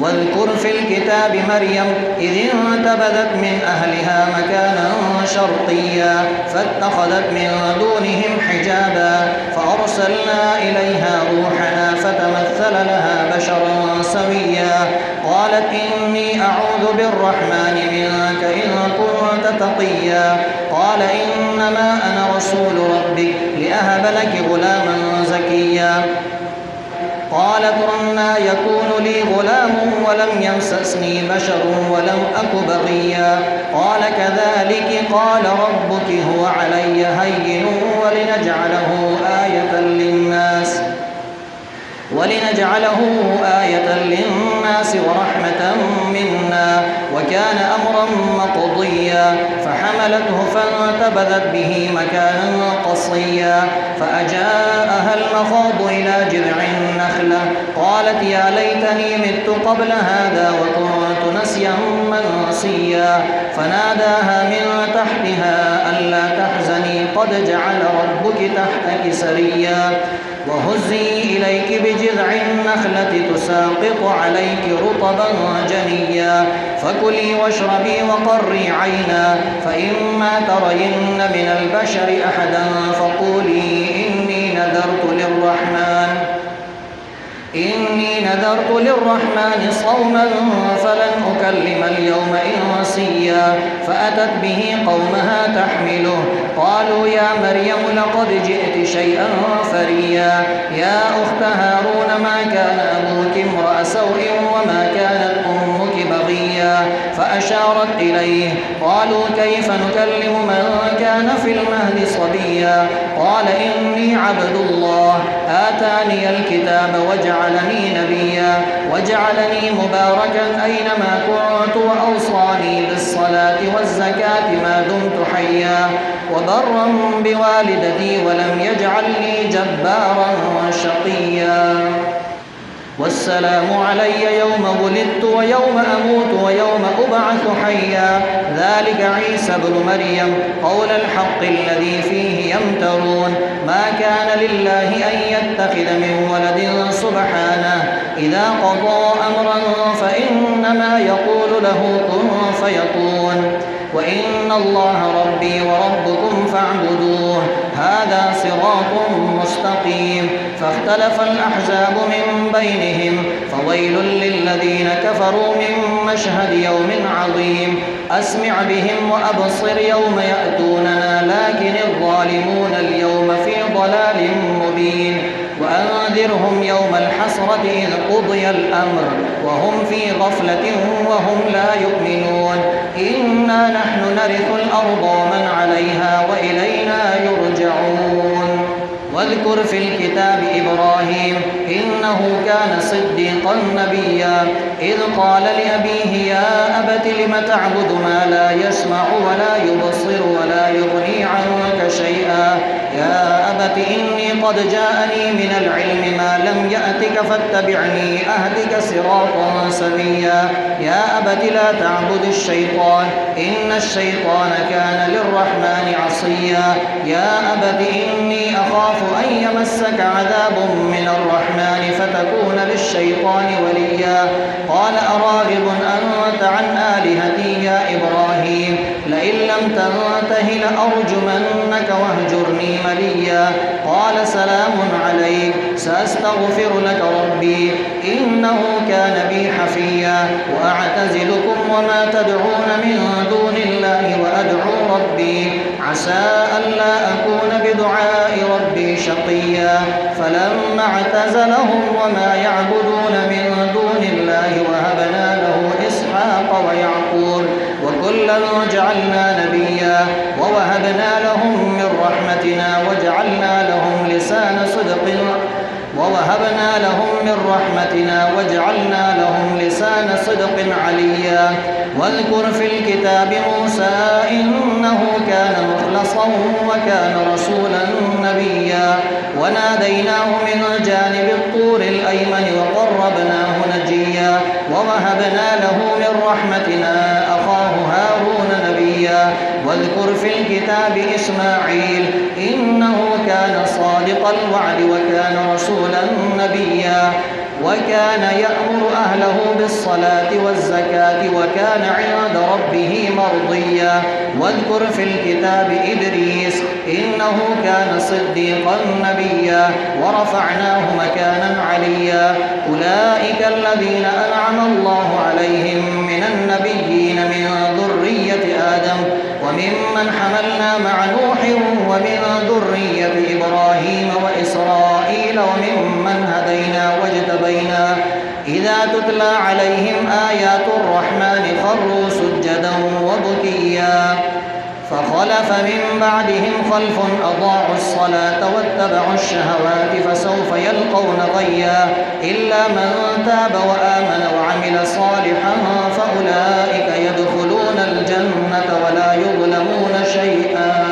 واذكر في الكتاب مريم إذ انتبذت من أهلها مكانا شرقيا فاتخذت من دونهم حجابا فأرسلنا إليها روحنا فتمثل لها بشرا سويا قالت إني أعوذ بالرحمن منك إن كنت تقيا قال إنما أنا رسول ربك لأهب لك غلاما زكيا قالت أنى يكون لي غلام ولم يمسسني بشر ولم أك بغيا قال كذلك قال ربك هو علي هين ولنجعله آية للناس ورحمة منا وكان أمرا مقضيا فحملته فانتبذت به مكانا قصيا فأجاءها المخاض إلى جذع النخلة قالت يا ليتني مت قبل هذا وكنت نسيا منسيا فناداها من تحتها ألا تحزني قد جعل ربك تحتك سريا وهزي إليك بجذع النخلة تساقط عليك رطبا جنيا فكلي واشربي وقري عينا فإما ترين من البشر أحدا فقولي إني نذرت للرحمن صوما فلن أكلم اليوم إنسيا فأتت به قومها تحمله قالوا يا مريم لقد جئت شيئا فريا يا أخت هارون ما كان أبوك امرأ سوء وما كانت أمك بغيا فأشارت إليه قالوا كيف نكلم من كان في المهد صبيا قال إني عبد الله آتاني الكتاب وجعلني نبيا وجعلني مباركا أينما كنت وأوصاني بالصلاة والزكاة ما دمت حيا وبرا بوالدتي ولم يجعلني جبارا شقيا والسلام علي يوم ولدت ويوم أموت ويوم أبعث حيا ذلك عيسى بن مريم قول الحق الذي فيه يمترون ما كان لله أن يتخذ من ولد سبحانه إذا قضى أمرا فإنما يقول له كن فيكون وإن الله ربي وربكم فاعبدوه هذا صراط مستقيم فاختلف الأحزاب من بينهم فويل للذين كفروا من مشهد يوم عظيم أسمع بهم وأبصر يوم يأتوننا لكن الظالمون اليوم في ضلال مبين وأنذرهم يوم الحسرة إذ قضي الأمر وهم في غفلة وهم لا يؤمنون إنا نحن نرث الأرض ومن عليها وإلينا يرجعون واذكر في الكتاب إبراهيم إنه كان صديقا نبيا إذ قال لأبيه يا أبت لم تعبد ما لا يسمع ولا يبصر ولا يغني عنك شيئا يا أبت إني قد جاءني من العلم ما لم يأتك فاتبعني أهدك صراطا سويا يا أبت لا تعبد الشيطان إن الشيطان كان للرحمن عصيا يا أبت إني أخاف أن يمسك عذاب من الرحمن فتكون للشيطان وليا قال أراغب أنت عن آلهتي يا إبراهيم لئن لم تنته لأرجمنك واهجرني مليا قال سلام عليك سأستغفر لك ربي إنه كان بي حفيا وأعتزلكم وما تدعون من دون الله وأدعو ربي عسى ألا أكون بدعاء ربي شقيا فلما اعتزلهم وما يعبدون من دون الله وهبنا له إسحاق ويعقوب وكلا جعلنا نبيا ووهبنا لهم من رحمتنا وجعلنا لهم لسان صدق عليا واذكر في الكتاب موسى إنه كان مخلصا وكان رسولا نبيا وناديناه من جانب الطور الأيمن وقربناه نجيا ووهبنا له من رحمتنا أخاه هارون نبيا واذكر في الكتاب إسماعيل إنه كان صادق الوعد وكان رسولا نبيا وكان يأمر أهله بالصلاة الصلاة والزكاة وكان عند ربه مرضيا واذكر في الكتاب إدريس إنه كان صديقا نبيا ورفعناه مكانا عليا أولئك الذين أنعم الله عليهم من النبيين من ذرية آدم وممن حملنا مع نوح ومن ذرية إبراهيم وإسرائيل وممن هدينا واجتبينا إذا تتلى عليهم آيات الرحمن خروا سجدا وبكيا فخلف من بعدهم خلف أضاعوا الصلاة واتبعوا الشهوات فسوف يلقون غيا إلا من تاب وآمن وعمل صالحا فأولئك يدخلون الجنة ولا يظلمون شيئا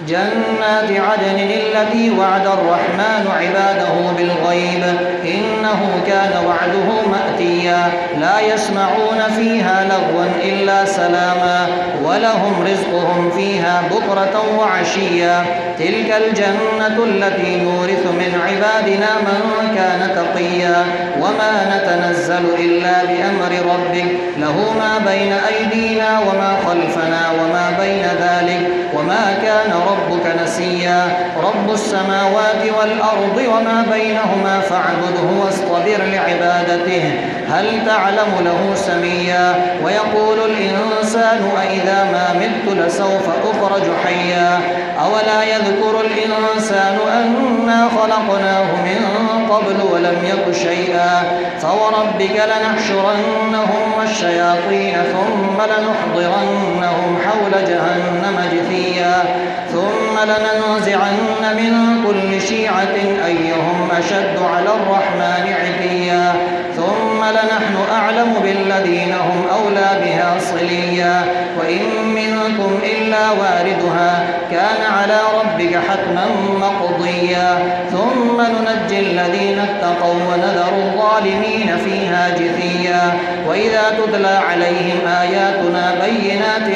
جنات عدن التي وعد الرحمن عباده بالغيب إنه كان وعده مأتيا لا يسمعون فيها لغوا إلا سلاما ولهم رزقهم فيها بكرة وعشيا تلك الجنة التي نورث من عبادنا من كان تقيا وما نتنزل إلا بأمر ربك له ما بين أيدينا وما خلفنا وما بين ذلك وما كان ربك نسيا رب السماوات والأرض وما بينهما فاعبده واصطبر لعبادته هل تعلم له سميا ويقول الإنسان أإذا ما مت لسوف أخرج حيا أولا يذكر الإنسان أنا خلقناه من قبل ولم يك شيئا فوربك لنحشرنهم والشياطين ثم لنحضرنهم حول جهنم جثيا ثم لننزعن من كل شيعة أيهم أشد على الرحمن عتيا ثم لنحن أعلم بالذين هم أولى بها صليا وإن منكم إلا واردها كان على ربك حتما مقضيا ثم ننجي الذين اتقوا ونذر الظالمين فيها جثيا وإذا تتلى عليهم آياتنا بينات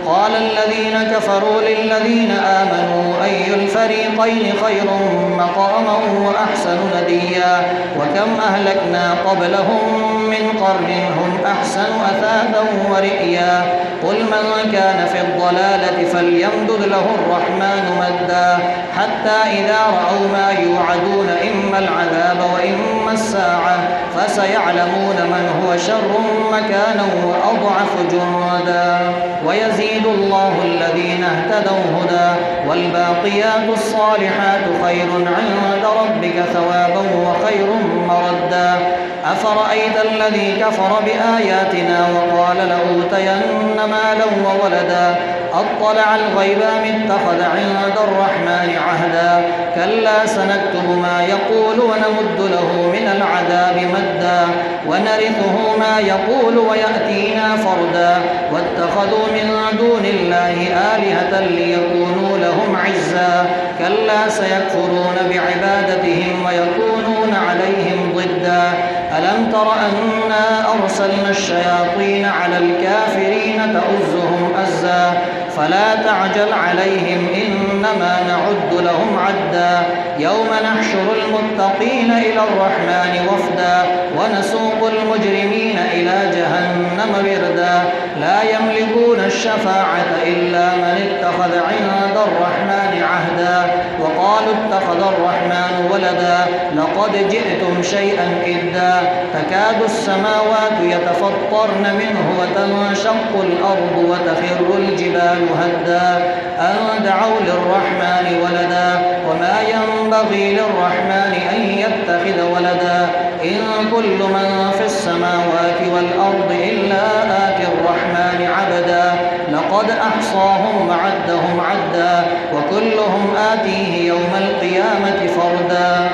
قال الذين كفروا للذين آمنوا أي الفريقين خير مقاما وأحسن نديا وكم أهلكنا قبلهم من قرن هم أحسن أثاثا ورئيا قل من كان في الضلالة فليمدد له الرحمن مدا حتى إذا رأوا ما يوعدون إما العذاب وإما الساعة فسيعلمون من هو شر مكانا وأضعف جندا ويزيد الله الذين اهتدوا هدى والباقيات الصالحات خير عند ربك ثوابا وخير مردا أفرأيت الذي كفر بآياتنا وقال لأوتين مالا وولدا أطلع الغيب أم اتخذ عند الرحمن عهدا كلا سنكتب ما يقول ونمد له من العذاب مدا ونرثه ما يقول ويأتينا فردا واتخذوا من دون الله آلهة ليكونوا لهم عزا كلا سيكفرون بعبادتهم ويكونون عليهم ضدا ألم تر أنا أرسلنا الشياطين على الكافرين تؤزهم أزا فلا تعجل عليهم إنما نعد لهم عدا يوم نحشر المتقين إلى الرحمن وفدا ونسوق المجرمين إلى جهنم وردا لا يملكون الشفاعة إلا من اتخذ عند الرحمن عهدا وقالوا اتخذ الرحمن ولدا لقد جئتم شيئا إدا تكاد السماوات يتفطرن منه وتنشق الأرض وتخر الجبال هدا أن دعوا للرحمن ولدا وما ينبغي للرحمن أن يتخذ ولدا إن كل من في السماوات والأرض إلا آتي الرحمن عبدا لقد أحصاهم وعدهم عدا وكلهم آتيه يوم القيامة فردا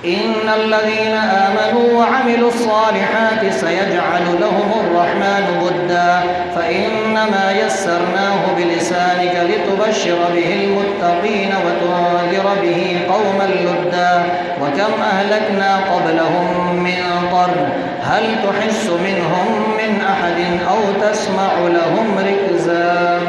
إن الذين آمنوا وعملوا الصالحات سيجعل لهم الرحمن ودا فإنما يسرناه بلسانك لتبشر به المتقين وتنذر به قوما لدا وكم أهلكنا قبلهم من قرن هل تحس منهم من أحد أو تسمع لهم ركزا